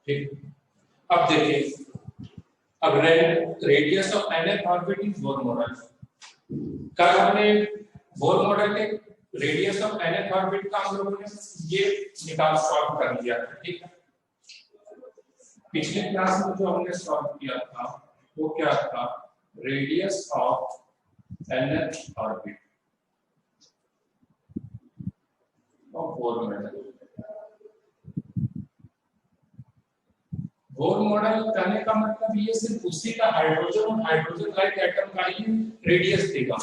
ठीक, अब देखिए, अब radius of nth orbit is Bohr model. कल हमने बोर मॉडल के रेडियस ऑफ nth ऑर्बिट का हम लोगों ने ये निकाल सॉल्व कर लिया था, ठीक है। पिछले क्लास में जो हमने सॉल्व किया था वो क्या था, radius of nth orbit of Bohr model. Bohr model कहने का मतलब ये सिर्फ उसी का हाइड्रोजन और हाइड्रोजन लाइक एटम का ही रेडियस देगा,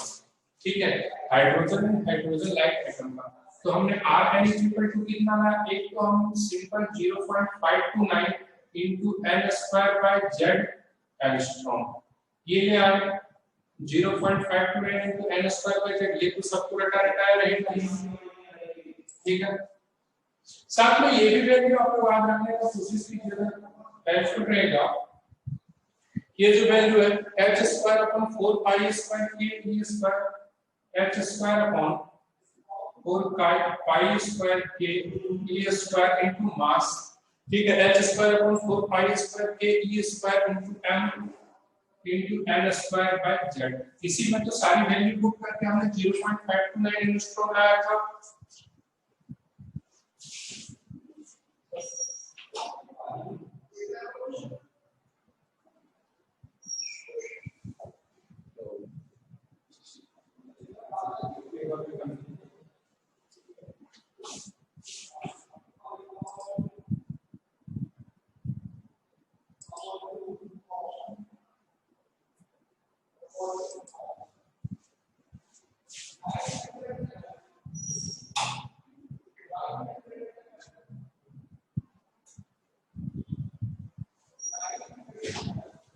ठीक है, हाइड्रोजन लाइक एटम का। तो हमने r n इक्वल टू कितना है, एक तो हम simple 0.529 into n square by z angstrom, ये ले आए 0.529 into n square by z, ये तो सब पूरा रटा रहेगा, ठीक है। साथ में ये भी वैल्यू आपको याद रखने का कोशिश कीजिएगा, वैल्यू रहेगा, ये जो वैल्यू है h square upon 4 pi square k e square, h square upon 4 pi square k e square into mass, ठीक है, h square upon 4 pi square k e square into m into n square by z। इसी में तो सारी value put करके हमने 0.529 angstrom लाया था।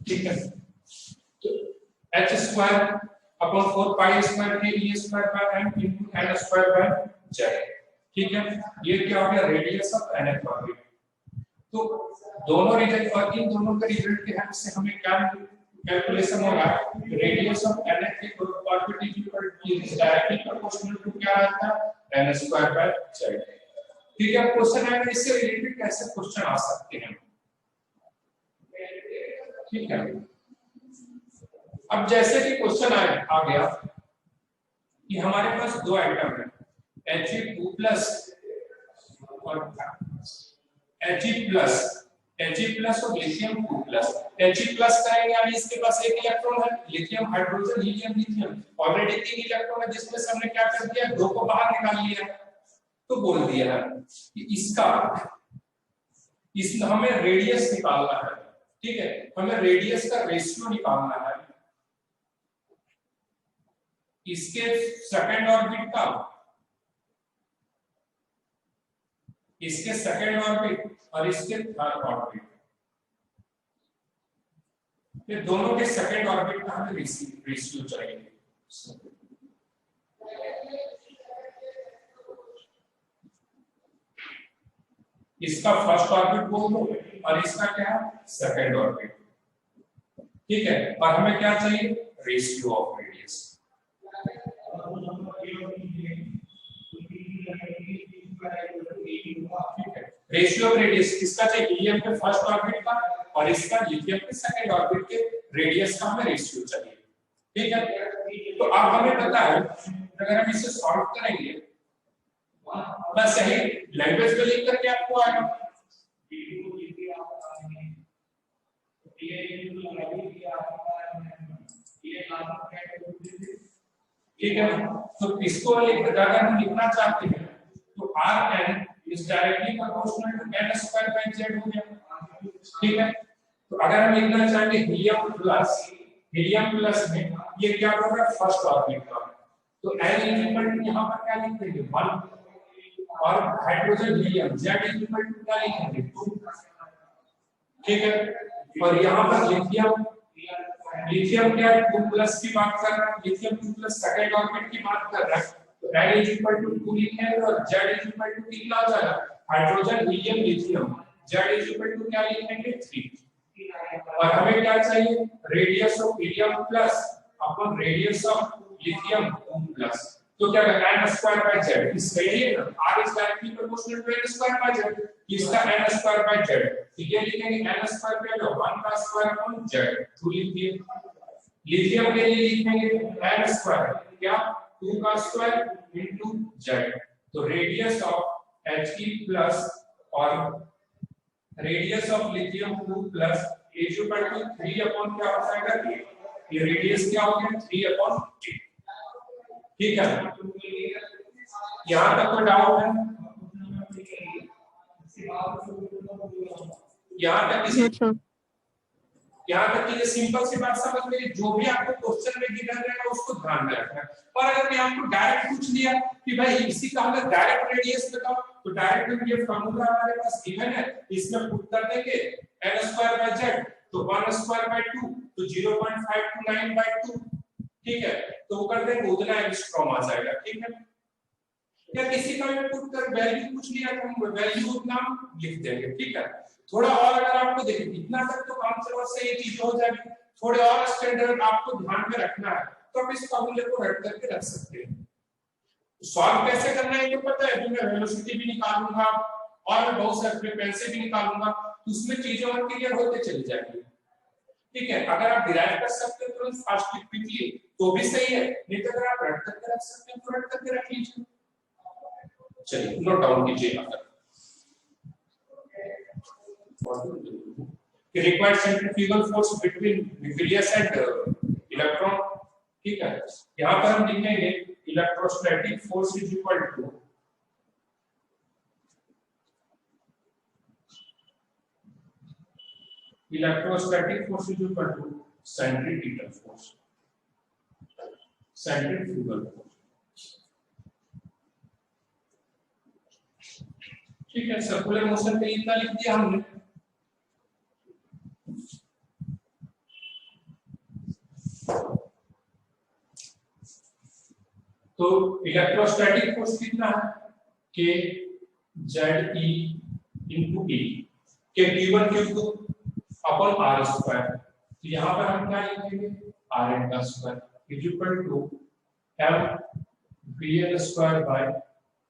ठीक है, तो h square upon 4 pi square के e square by m into n square by z, ठीक है, ये क्या हो गया, रेडियस ऑफ nth ऑर्बिट। तो दोनों रिजल्ट और इन दोनों के रिजल्ट के हेल्प से हमें क्या कैलकुलेशन होगा, radius of nth orbit is equal to directly proportional to क्या आता है, n स्क्वायर बाय z, ठीक है। क्वेश्चन है इससे रिलेटेड कैसे क्वेश्चन आ सकते हैं, ठीक है। अब जैसे कि क्वेश्चन आ गया कि हमारे पास दो एटम है He2 प्लस और He प्लस और लिथियम 2 प्लस। He प्लस करेंगे यानी इसके पास एक इलेक्ट्रॉन है, lithium hydrogen helium lithium already 3 electron है, जिसमें से हमने क्या कर दिया, 2 को बाहर निकाल लिया, तो बोल दिया है कि इसमें हमें रेडियस निकालना है, ठीक है, हमें रेडियस का रेशियो निकालना है इसके सेकंड ऑर्बिट का, इसके सेकंड ऑर्बिट और इसके थर्ड ऑर्बिट, ये दोनों के सेकंड ऑर्बिट का हमें रेशियो चाहिए। इसका फर्स्ट ऑर्बिट बोल दो और इसका क्या है, सेकंड ऑर्बिट, ठीक है, और हमें क्या चाहिए, ratio of radius. Ratio of radius किसका चाहिए, हीलियम के फर्स्ट ऑर्बिट का और इसका लिथियम के सेकंड ऑर्बिट के रेडियस का हमें रेशियो चाहिए, ठीक है। तो अब हमें पता है अगर हम इसे सॉल्व करेंगे, बस सही लैंग्वेज में लिख करके आपको आएगा, ठीक है। तो इसको अगर हम लिखना चाहते हैं तो Rn is directly proportional to n square by z हो गया, ठीक है। तो अगर हम लिखना चाहेंगे हीलियम प्लस में ये क्या होगा, फर्स्ट ऑर्बिट का, तो n इक्वल टू यहां पर क्या लिख देंगे 1 और hydrogen helium z equal to क्या लिखेंगे 2, ठीक है। और यहां पर लिथियम क्या है 2 प्लस की बात कर रहा है, लिथियम 2 प्लस सेकंड ऑर्बिट की बात कर रहा है, तो n इज इक्वल टू 2 लिखेंगे और z इज इक्वल टू कितना आ जाएगा, hydrogen helium lithium, z is equal to क्या लिखेंगे 3, और हमें क्या चाहिए, radius of helium plus upon radius of lithium 2 plus, तो क्या होगा n स्क्वायर बाय z, इसका यही है ना, r is directly proportional to n square by z, इसका n स्क्वायर बाय z, तो ये लिखेंगे n स्क्वायर क्या होगा 1 का स्क्वायर अपॉन z, तो लिखिए लिथियम के लिए लिखेंगे n स्क्वायर क्या 2 का स्क्वायर इनटू z, तो रेडियस ऑफ He प्लस और radius of lithium 2 plus a जो इक्वल टू 3 अपॉन क्या हो जाएगा, ये रेडियस क्या हो गया 3 अपॉन 8, ठीक है। यहां तक कोई डाउट है? यहाँ तक कि ये सिंपल सी बात समझ में, जो भी आपको क्वेश्चन में गिवन रहेगा उसको ध्यान में रखना। और अगर मैं आपको डायरेक्ट पूछ लिया कि भाई इसी का हमें डायरेक्ट रेडियस बताओ, तो डायरेक्ट ये फार्मूला हमारे पास गिवन है, इसमें पुट कर देंगे n स्क्वायर बाय z, तो 1 स्क्वायर बाय 2, तो 0.529 बाय 2, ठीक है, तो वो कर देंगे उतना एंगस्ट्रॉम आ जाएगा, ठीक है। या किसी का भी पुट कर वैल्यू पूछ लिया तो हम वैल्यू उतना लिख देंगे, ठीक है। थोड़ा और अगर आपको देखिए इतना तक तो काम चलो से ये चीज हो जाएगी, थोड़े और स्टैंडर्ड आपको ध्यान में रखना है तो आप इस फॉर्मूले को रट करके रख सकते हैं। सॉल्व कैसे करना है ये पता है, तो मैं वेलोसिटी भी निकालूंगा और बहुत सारे फ्रीक्वेंसी भी निकालूंगा, तो उसमें चीजें और क्लियर होते चली जाएंगी, ठीक है। अगर आप डिराइव कर सकते हो तुरंत फास्ट क्विकली तो भी सही है, नहीं तो अगर आप रट करके रख सकते हैं तो रट करके रख लीजिए। चलिए नोट डाउन कीजिए कि required centrifugal force between nucleus and electron, ठीक है। यहां पर हम लिखेंगे electrostatic force is equal to centripetal force, centrifugal force, ठीक है। सर्कुलर मोशन पे इतना लिख दिया हमने। तो इलेक्ट्रोस्टैटिक फोर्स कितना है, के जेड ई इंटू ई, के टी1 क्यूब अपॉन आर स्क्वायर, तो यहां पर हम क्या लिखेंगे आर एन का square is equal to M V N square by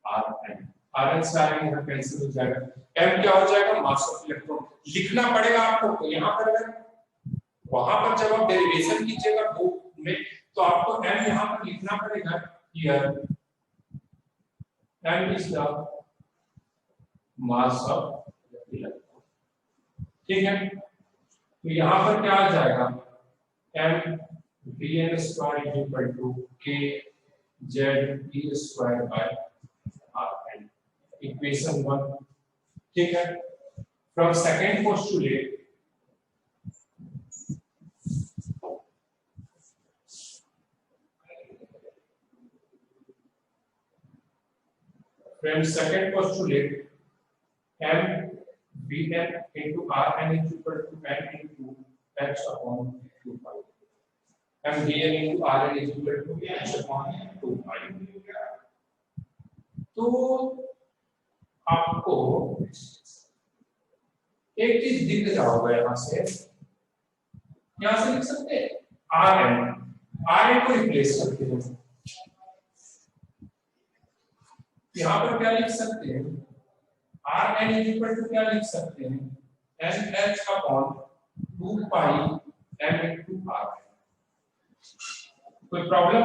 R N, R N से आर एन यहां कैंसिल हो जाएगा, एम क्या हो जाएगा मास ऑफ इलेक्ट्रॉन, लिखना पड़ेगा आपको। तो यहां पर अगर वहां पर जब आप डेरिवेशन कीजिएगा बुक में तो आपको एम यहां पर लिखना पड़ेगा, here m is the mass of electron, ठीक है। तो यहां पर क्या आ जाएगा m vn square is equal to k z e square by rn, equation 1, ठीक है। From second postulate From second postulate, m vn into rn is equal to n into h upon 2 pi. m vn into rn is equal to h upon 2 pi. तो आपको एक चीज दिख जाओगे यहां से लिख सकते हैं rn को रिप्लेस करते हैं, यहाँ पर क्या लिख सकते हैं R N is equal to क्या लिख सकते हैं N H upon 2 pi M into R, कोई problem?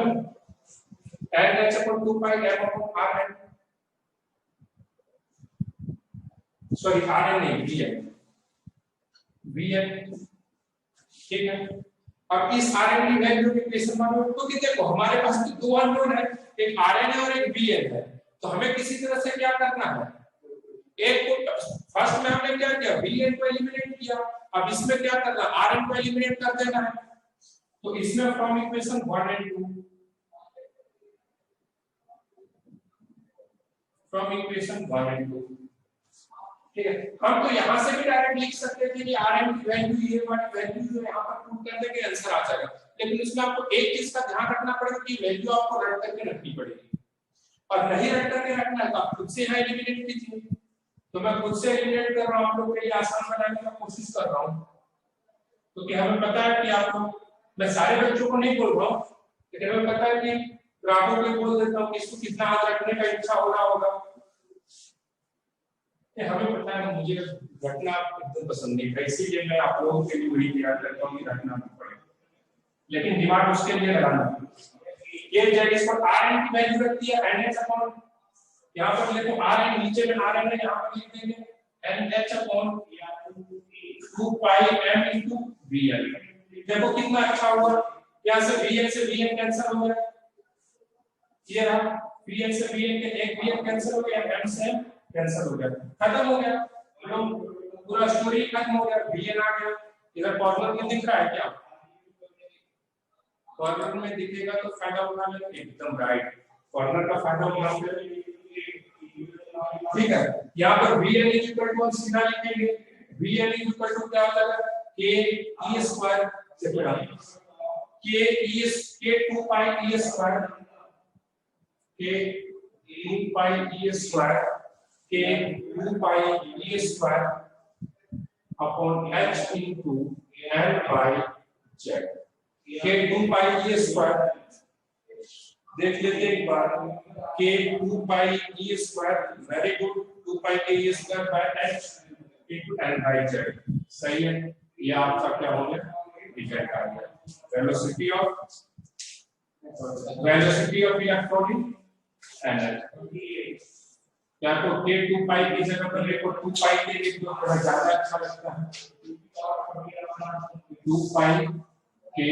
N H upon 2 pi M upon R N, sorry R N नहीं वी एन, ठीक है। अब इस आर एन की वैल्यू की इक्वेशन मानो तो कि देखो हमारे पास तो दो अननोन है, एक आर एन है और एक वी एन है, तो हमें किसी तरह से क्या करना है, एक को फर्स्ट में हमने क्या किया वीएन को एलिमिनेट किया, अब इसमें क्या करना आरएन को एलिमिनेट कर देना है, तो इसमें from equation 1 and 2, from equation 1 and 2, ठीक है। हम तो यहां से भी डायरेक्ट लिख सकते थे कि आरएन की वैल्यू ये वाली वैल्यू जो यहां पर पुट कर देंगे आंसर आ जाएगा, लेकिन इसमें आपको एक चीज का ध्यान रखना पड़ेगा कि वैल्यू आपको रट करके रखनी पड़ेगी, और नहीं रट करके रखना है तो आप खुद से यहाँ एलिमिनेट कीजिए। तो मैं खुद से एलिमिनेट कर रहा हूं, आप लोगों के लिए आसान बनाने की कोशिश कर रहा हूं, क्योंकि हमें पता है कि आपको, मैं सारे बच्चों को नहीं बोल रहा हूं, लेकिन हमें पता है कि ग्राफों में बोल देता हूँ कि इसको कितना हाथ रखने का इच्छा हो रहा होगा। हमें पता है मुझे रखना एकदम पसंद नहीं है, इसीलिए मैं आप लोगों के लिए वही याद करता हूँ कि रखना नहीं पड़े, लेकिन दिमाग उसके लिए लगाना। ये जेड इस पर आर एन की वैल्यू रखती है एन एच अपॉन, यहाँ पर लिखो आर एन, नीचे में आर एन है, यहाँ पर लिख देंगे N H upon 2 pi M into V L. देखो कितना अच्छा हुआ, यहाँ से वी एल से वी एल कैंसिल हो गया, ये रहा वी एल से वी एल के एक वी एल कैंसिल हो गया, एम से एम कैंसिल हो गया, खत्म हो गया, तो पूरा स्टोरी खत्म हो गया, वी एल आ गया। इधर कॉर्नर में दिख रहा है क्या? कॉर्नर में दिखेगा तो फायदा उठा लेंगे, एकदम राइट, कॉर्नर का फायदा उठा लेंगे। ठीक है, यहाँ पर VN इज इक्वल टू सीधा लिखेंगे, VN इज इक्वल टू क्या होता है K E स्क्वायर से क्या K E K 2 pi E square, K 2 pi E square, K 2 pi E square upon H into L by Z। K 2 pi E square देख लेते एक बार, K 2 pi E square, very good, 2 pi K E square by H into L by Z, सही है। ये आपका क्या हो गया, डिफाइन आ गया, वेलोसिटी ऑफ इलेक्ट्रॉन एनर्जी। या तो K 2 पाई की जगह पर लिखो 2 पाई के लिख दो, थोड़ा ज्यादा अच्छा लगता है, 2 pi K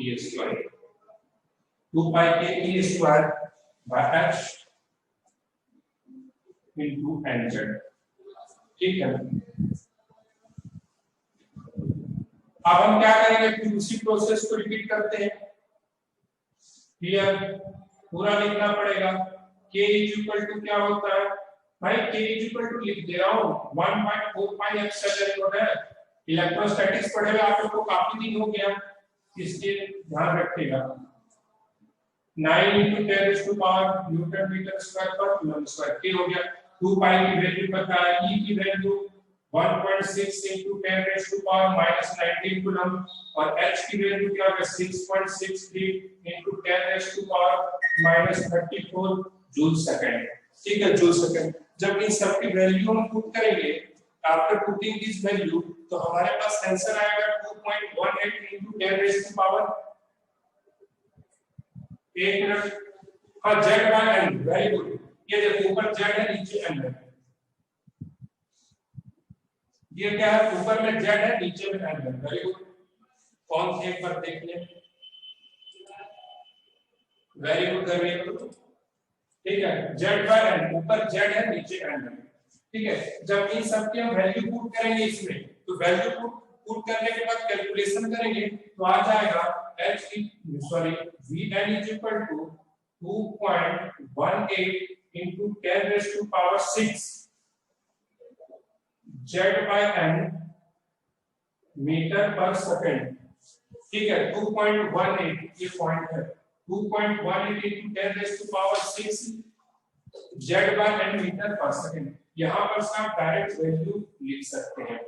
E square, 2 pi k E square by H into NZ। ठीक है, अब हम क्या करेंगे, फिर उसी प्रोसेस को रिपीट करते हैं। क्लियर, पूरा लिखना पड़ेगा। k इज इक्वल टू क्या होता है भाई, k इज इक्वल टू लिख दे रहा हूं 1/4 पाई एप्सिलॉन नॉट है। इलेक्ट्रोस्टैटिक्स पढ़े हुए आप लोग को काफी दिन हो गया, इसलिए ध्यान रखिएगा। 9 into 10 raised to power newton metre square पर कूलम स्क्वायर, के हो गया। 2 पाई की वैल्यू पता है, E की value 1.6 into 10 raised to power -19 coulomb, और H की वैल्यू क्या होगा 6.63 into 10 raised to power -34 joule second. ठीक है, जूल सेकंड। जब इन सब की वैल्यू हम पुट करेंगे, आफ्टर पुटिंग दिस वैल्यू, तो हमारे पास आंसर आएगा 2.18 into 10 raised to power, एक मिनट, हाँ Z by N, very good. ये देखो ऊपर Z है, नीचे N है, ये क्या है, ऊपर में Z है, नीचे में N है, वेरी गुड। कौन से एक बार देख ले, वेरी गुड, वेरी गुड। ठीक है, Z बाय N, ऊपर Z है, नीचे N है। ठीक है, जब इन सब की हम वैल्यू पुट करेंगे इसमें, तो वैल्यू पुट करने के बाद कैलकुलेशन करेंगे, तो आ जाएगा Vn is equal to 2.18 into 10 raised to power 6 Z by N metre पर सेकंड। ठीक है, 2.18 ये पॉइंट है, 2.18 into 10 raised to power 6 Z by N metre पर सेकंड। यहाँ पर से आप डायरेक्ट वैल्यू लिख सकते हैं।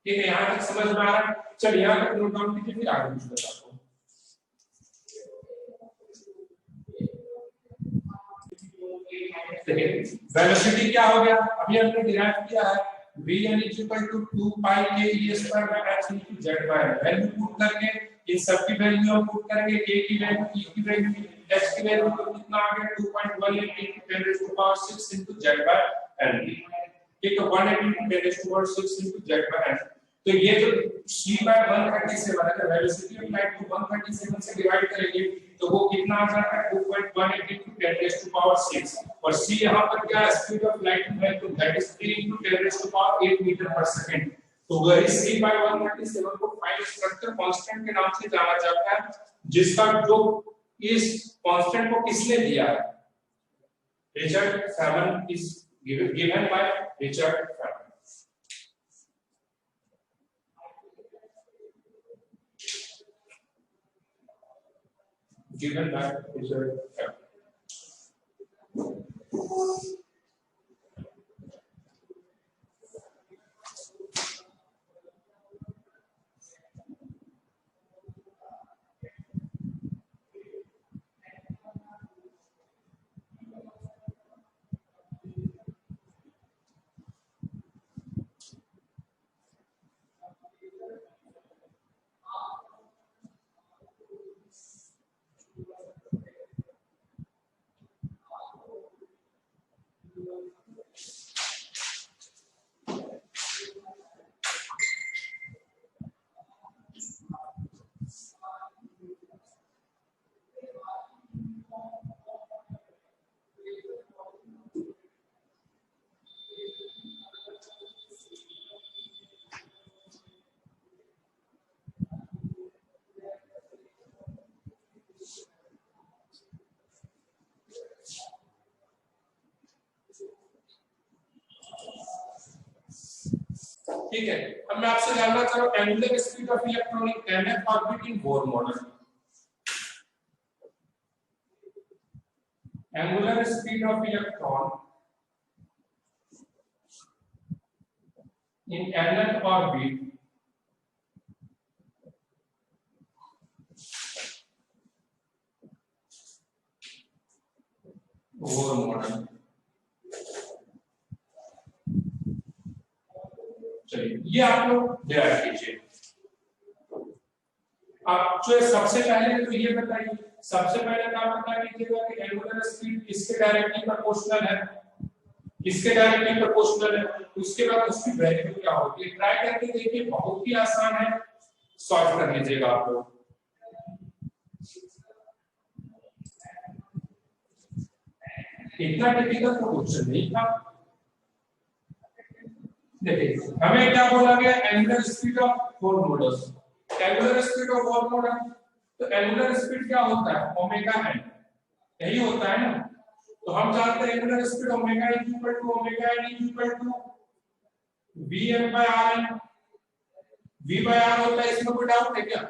ठीक है, यहाँ तक समझ में आ रहा है? चल यहाँ तक नोट डाउन कीजिए, फिर आगे कुछ बताता हूँ। वेलोसिटी क्या हो गया, अभी हमने डिराइव किया है, Vn is equal to 2 pi k E square by H into Z by N। Value put करके इन सब की वैल्यू हम पुट करेंगे, k की वैल्यू, E की वैल्यू, H की वैल्यू, तो कितना आ गया 2.18 into 10 raised to power 6 into Z by N। ठीक है, 180 into 10 raised to power 6 into Z by N। तो ये जो c by 137 है, वेलोसिटी ऑफ लाइट को 137 से डिवाइड करेंगे तो वो कितना आ जाता है 2.18 into 10 raised to power 6, और c यहां पर क्या है, स्पीड ऑफ लाइट है, तो that is 3 into 10 raised to power 8 metre पर सेकंड। तो वही c by 137 को फाइनल स्ट्रक्चर कांस्टेंट के नाम से जाना जाता है, जिसका जो इस कांस्टेंट को किसने दिया है, Richard Fabian is given by Richard Fabian. Given that Richard Feynman. ठीक है। अब मैं आपसे जानना चाह रहा हूं angular speed of electron in nth orbit in Bohr model. Angular speed of electron in nth orbit Bohr model. चलिए ये आप लोग डिराइव कीजिए। आप जो सबसे पहले तो ये बताइए, सबसे पहले तो आप बता लीजिएगा कि एंगुलर स्पीड किसके डायरेक्टली प्रोपोर्शनल है, किसके डायरेक्टली प्रोपोर्शनल है। उसके बाद उसकी वैल्यू क्या होगी ट्राई करके देखिए, बहुत ही आसान है, सॉल्व कर लीजिएगा आप लोग। इतना डिफिकल्ट तो क्वेश्चन नहीं था। देखिए हमें क्या बोला गया, angular speed of bore models. Angular speed of Bohr model, तो एंगुलर स्पीड क्या होता है, ओमेगा एन, यही होता है ना। तो हम जानते हैं angular speed omega is equal to omega N is equal to Vn by Rn। V by R होता है, इसमें कोई डाउट है क्या,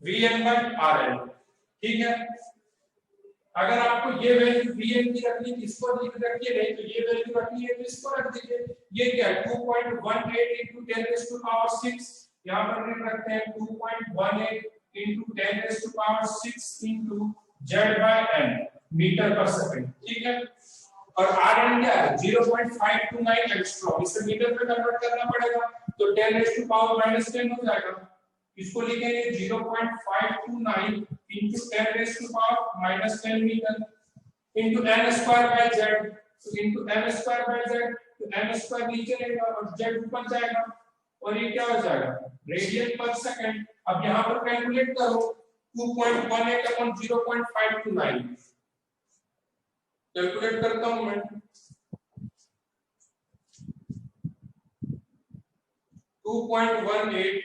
Vn by Rn, ठीक है। अगर आपको ये वैल्यू Vn की रखनी है, इसको लिख रखिए, नहीं तो ये वैल्यू रखनी है तो इसको रख दीजिए। ये क्या है 2.18 into 10 raised to power 6, यहां पर लिख रखते हैं 2.18 into 10 raised to power 6 into Z by n metre पर सेकंड, ठीक है। और Rn क्या है 0.529 एंगस्ट्रॉम, इसे मीटर में कन्वर्ट करना पड़ेगा, तो 10 raised to power -10 हो जाएगा। इसको लिखेंगे 0.529 into 10 raised to power -10 metre into n square by z, तो into n square by z, तो n स्क्वायर नीचे रहेगा और z ऊपर जाएगा, और ये क्या हो जाएगा रेडियन पर सेकंड। अब यहां पर कैलकुलेट करो 2.18 upon 0.529, कैलकुलेट करता हूं मैं, 2.18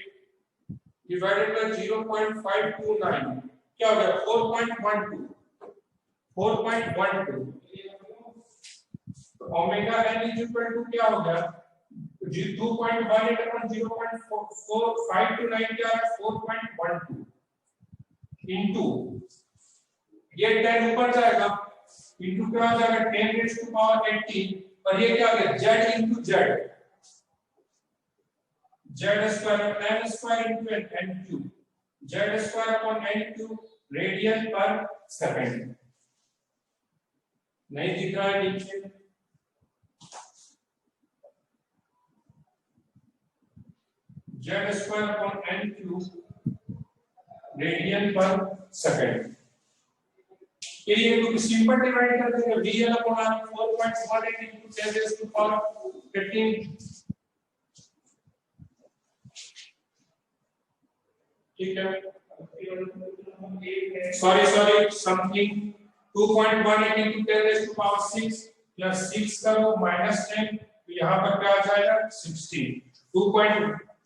डिवाइडेड बाय 0.529 क्या हो गया 4.12। तो omega n is equal to क्या हो गया 2.18 अपॉन 0.4529 क्या है 4.12 इनटू ये 10 ऊपर जाएगा इनटू क्या हो जाएगा 10 रेज़ टू पावर 18, और ये क्या हो गया z into z, z square n square into n cube, z square upon n cube radian पर सेकंड। नहीं दिख रहा है नीचे, z square upon n cube radian पर सेकंड। ये इनको सिंपल डिवाइड कर देंगे, vl upon r 4.18 into 10 raised to power 15, ठीक है। Sorry something 2.18 into 10 raised to power 6 plus 6 करो -10, तो यहाँ पर क्या आ जाएगा 16,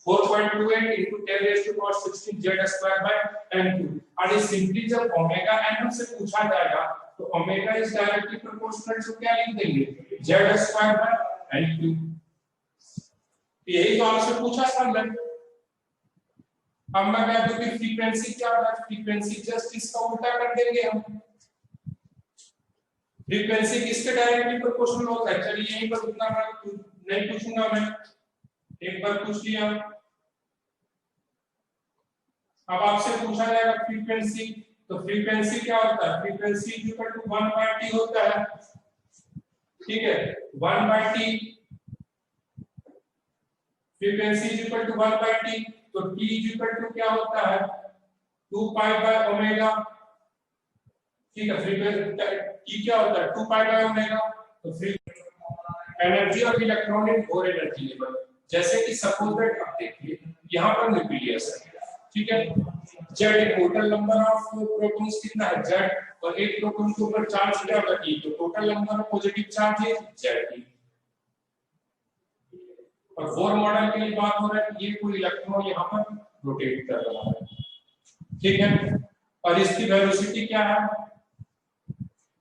4.28 into 10 raised to power 16 z square by n cube। और ये सिंपली जब ओमेगा n से पूछा जाएगा तो omega is directly proportional to क्या लिख देंगे z square by n cube. यही तो आपसे पूछा था मैं। अब मैं कह दूं कि फ्रीक्वेंसी क्या है, फ्रीक्वेंसी जस्ट इसका उल्टा कर देंगे हम। फ्रीक्वेंसी किसके डायरेक्टली प्रोपोर्शनल होता है, चलिए यहीं पर उतना नहीं पूछूंगा मैं, एक बार पूछ लिया। अब आपसे पूछा जाएगा फ्रीक्वेंसी, तो फ्रीक्वेंसी क्या होता है, फ्रीक्वेंसी इक्वल टू 1/t होता है, ठीक है 1/t, frequency equal to 1/t, तो t इक्वल टू क्या होता है 2 पाई बाय ओमेगा, ठीक है। फ्रीक्वेंसी t क्या होता है 2 पाई बाय ओमेगा, तो free energy of electron in bore energy level, जैसे कि सपोज दैट आप देखिए यहां पर न्यूक्लियस है, ठीक है, z total number of protons कितना है z, और एक प्रोटॉन के ऊपर चार्ज क्या होगा e, तो total number of positive charge है z। और बोर मॉडल के लिए बात हो रहा है कि ये कोई इलेक्ट्रॉन यहां पर रोटेट कर रहा है, ठीक है, और इसकी वेलोसिटी क्या है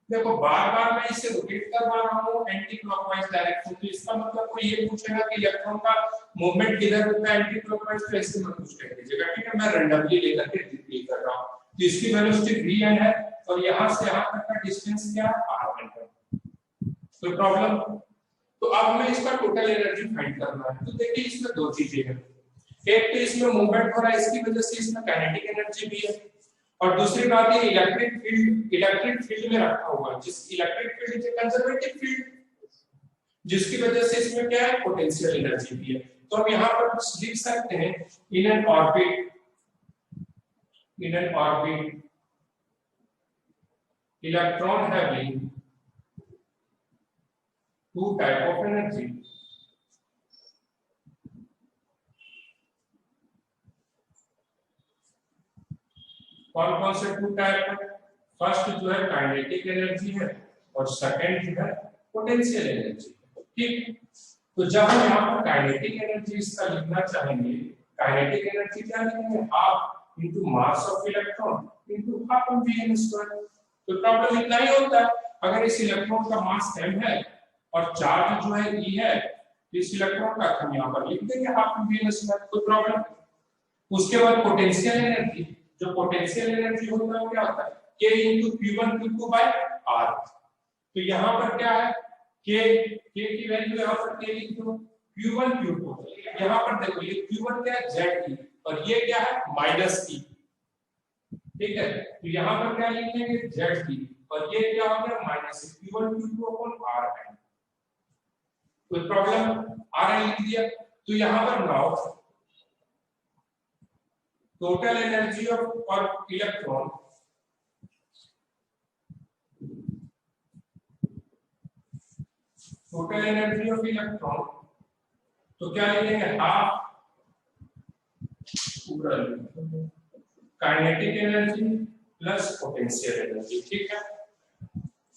देखो बार बार मैं इसे रोटेट करवा रहा हूँ एंटी क्लॉकवाइज डायरेक्शन, तो इसका मतलब कोई ये पूछेगा कि इलेक्ट्रॉन का मूवमेंट किधर होता है एंटी क्लॉकवाइज, तो ऐसे मत कुछ कह दीजिएगा, ठीक है। मैं रैंडमली लेकर के डिस्प्ले कर रहा हूँ, तो इसकी वेलोसिटी vn है और यहाँ से यहाँ तक का डिस्टेंस क्या है r1 है, कोई प्रॉब्लम। तो अब हमें इसका टोटल एनर्जी फाइंड करना है। तो देखिए इसमें दो चीजें हैं, एक तो इसमें मूवमेंट हो रहा है, इसकी वजह से इसमें काइनेटिक एनर्जी भी है, और दूसरी बात ये इलेक्ट्रिक फील्ड में रखा हुआ है, जिस electric field is conservative field, जिसकी वजह से इसमें क्या है पोटेंशियल एनर्जी भी है। तो हम यहाँ पर लिख सकते हैं in an orbit electron having two type of energy, कौन से टू टाइप, फर्स्ट जो है काइनेटिक एनर्जी है और सेकंड जो है पोटेंशियल एनर्जी, ठीक। तो जब हम यहाँ पर काइनेटिक एनर्जी इसका लिखना चाहेंगे, काइनेटिक एनर्जी क्या लिखेंगे, half into mass of electron into half mv square. तो प्रॉब्लम इतना ही होता है, अगर इस इलेक्ट्रॉन का मास m है और चार्ज जो है E है, तो इस इलेक्ट्रॉन का हम यहाँ पर लिख देंगे हाफ mv स्क्वायर, कोई प्रॉब्लम। उसके बाद पोटेंशियल एनर्जी, जो पोटेंशियल एनर्जी होता है क्या होता है k into q1 q2 by r। तो यहाँ पर क्या है k की वैल्यू यहाँ पर k into q1 q2, यहाँ पर देखो ये q1 क्या है z और ये क्या है माइनस e, ठीक है। तो यहाँ पर क्या लिखेंगे z और ये क्या हो गया minus q1 q2 upon r है, कोई प्रॉब्लम, r लिख दिया। तो यहाँ पर नाउ टोटल एनर्जी ऑफ और electron, total energy of electron, तो क्या लिखेंगे हाफ पूरा kinetic energy plus potential energy, ठीक है।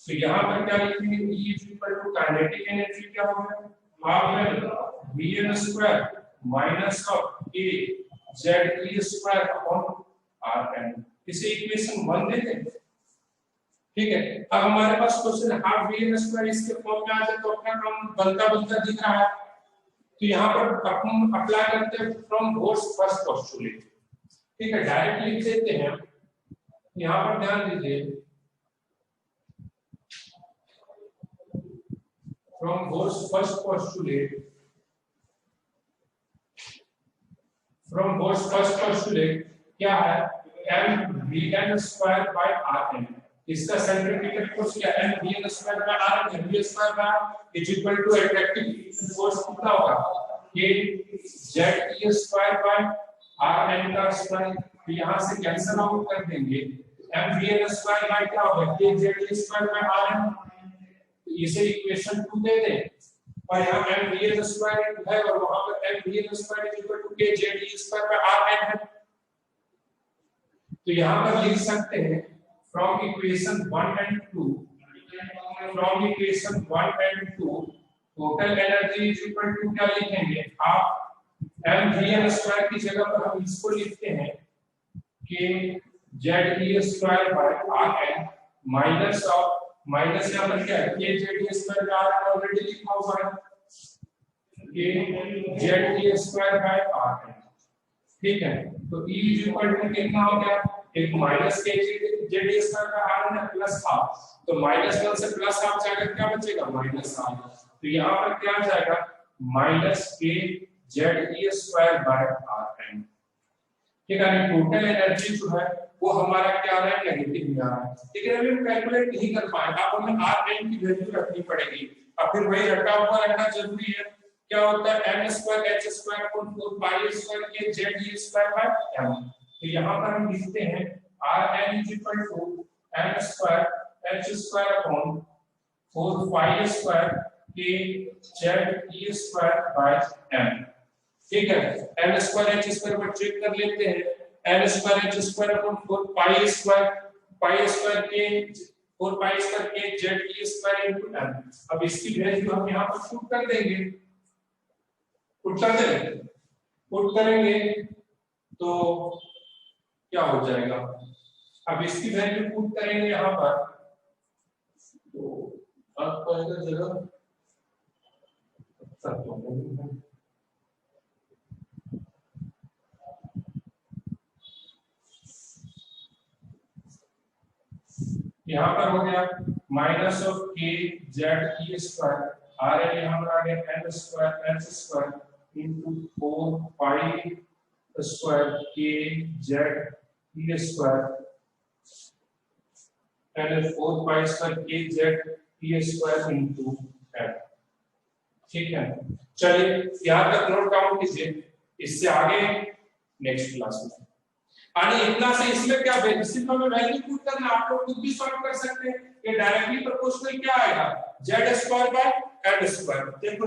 तो यहाँ पर क्या लिखेंगे E equal to kinetic energy क्या होगा half vn square minus of k ze square upon rn, इसे इक्वेशन 1 दे दें, ठीक है। अब हमारे पास क्वेश्चन हाफ vn स्क्वायर इसके फॉर्म में आ जाए तो अपना काम बनता दिख रहा है। तो यहाँ पर अपन अप्लाई करते हैं फ्रॉम बोर्स फर्स्ट पोस्टुलेट, ठीक है, डायरेक्ट लिख देते हैं। यहाँ पर ध्यान दीजिए from Bohr's first postulate, from Bohr's first postulate क्या है mvn स्क्वायर बाय rn, इसका सेंट्रीफ्यूगल फोर्स क्या है mvn square by rn, mv square by is equal to attractive force कितना होगा k ze square by rn का square. तो यहां से कैंसिल आउट कर देंगे, mvn स्क्वायर बाय क्या होगा k ze square by rn, इसे इक्वेशन 2 दे दें और यहाँ mvn स्क्वायर है और वहां पर mvn square is equal to k ze square by rn है। तो यहाँ पर लिख सकते हैं from equation 1 and 2, from equation 1 and 2 total energy is equal to क्या लिखेंगे हाफ mvn स्क्वायर की जगह पर हम इसको लिखते हैं k ze square by rn minus of, minus यहाँ पर क्या है k ze square by rn already लिखा हुआ है k ze square by rn, ठीक है। तो E इज इक्वल टू कितना हो गया एक माइनस के जे स्क्वायर का r है प्लस हाफ, तो माइनस 1 से प्लस हाफ जाकर क्या बचेगा माइनस हाफ। तो यहाँ पर क्या आ जाएगा माइनस के जे स्क्वायर बाय rn, ठीक है। टोटल एनर्जी जो है वो हमारा क्या आ रहा है नेगेटिव में आ रहा है, लेकिन अभी हम कैलकुलेट नहीं कर पाएंगे, अब हमें rn की वैल्यू रखनी पड़ेगी। अब फिर वही रटा हुआ रहना जरूरी है, क्या होता है m square h square upon 4 pi square k जे स्क्वायर बाय m। तो यहाँ पर हम लिखते हैं rn is equal to m square h square upon 4 pi square k जे स्क्वायर बाय m, ठीक है। m स्क्वायर h स्क्वायर पर चेक कर लेते हैं, m square h square upon 4 pi square k 4 pi square k जे square into m। अब इसकी वैल्यू हम यहाँ पर पुट कर देंगे, पुट करेंगे तो क्या हो जाएगा, अब इसकी वैल्यू पुट करेंगे यहाँ पर तो आपको आएगा जगह यहाँ पर हो गया minus of k Z e square आ रहा है, यहाँ पर आ गया n square h square into 4 pi square k Z e square पहले 4 pi square k Z e square into n. ठीक है, चलिए यहाँ तक नोट डाउन कीजिए, इससे आगे नेक्स्ट क्लास में आने इतना से इसमें क्या सिर्फ हमें वैल्यू पुट करना, आप लोग खुद भी सॉल्व कर सकते हैं। ये डायरेक्टली प्रोपोर्शनल क्या आएगा z square by n square. देखो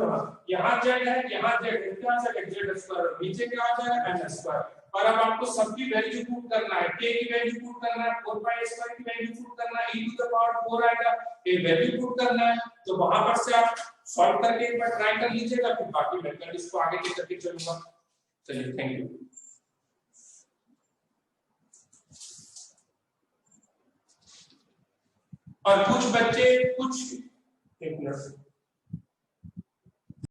यहाँ z है, यहाँ z है, क्या आ जाएगा z स्क्वायर और नीचे क्या आ जाएगा n स्क्वायर। और अब आपको सबकी वैल्यू पुट करना है, k की वैल्यू पुट करना है, 4 पाई स्क्वायर की वैल्यू पुट करना है, e टू द पावर 4 आएगा, ये वैल्यू पुट करना है। तो वहां पर से आप सॉल्व करके एक बार ट्राई कर लीजिएगा, फिर बाकी मैं कल इसको आगे लेकर चलूंगा। चलिए थैंक यू। और कुछ बच्चे कुछ एक मिनट